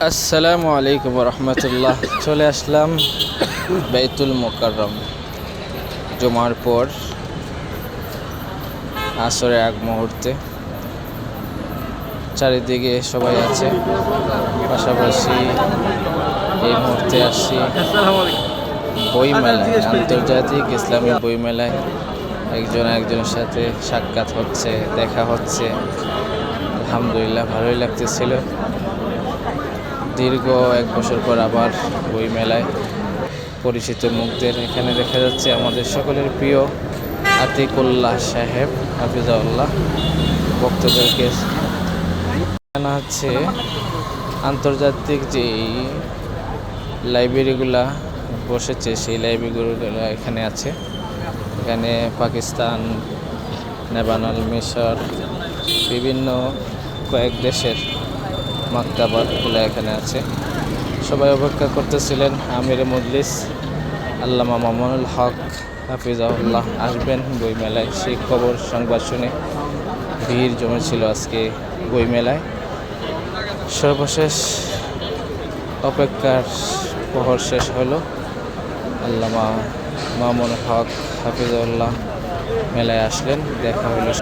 আসসালামু আলাইকুম রহমতুল্লাহ। চলে আসলাম বাইতুল মোকাররম। জুমার পর আসরের আগ মুহূর্তে চারিদিকে সবাই আছে, পাশাপাশি এই মুহূর্তে আসছি বইমেলায়, আন্তর্জাতিক ইসলামী বইমেলায়। একজনের সাথে সাক্ষাৎ হচ্ছে, দেখা হচ্ছে। আলহামদুলিল্লাহ, ভালোই লাগতেছিল। দীর্ঘ 1 বছর পর আবার বই মেলায় পরিচিত মুখদের এখানে দেখা যাচ্ছে। আমাদের সকলের প্রিয় আতিকুল্লাহ সাহেব হাফিজাউল্লাহ বক্তাদেরকে জানা হচ্ছে। আন্তর্জাতিক যেই লাইব্রেরিগুলা বসেছে, সেই লাইব্রেরিগুলো এখানে আছে। এখানে পাকিস্তান, নেপাল, মিশর, বিভিন্ন কয়েক দেশের মাকতাবাতগুলো এখানে আছে। সবাই অপেক্ষা করতেছিলেন আমিরে মজলিস আল্লামা মামুনুল হক হাফিজাহুল্লাহ আসবেন বইমেলায়। সেই খবর সংবাদ শুনে ভিড় জমেছিল আজকে বইমেলায়। সর্বশেষ অপেক্ষার প্রহর শেষ হলো। আল্লামা মামুনুল হক হাফিজাহুল্লাহ মেলায় আসলেন, দেখা হলো।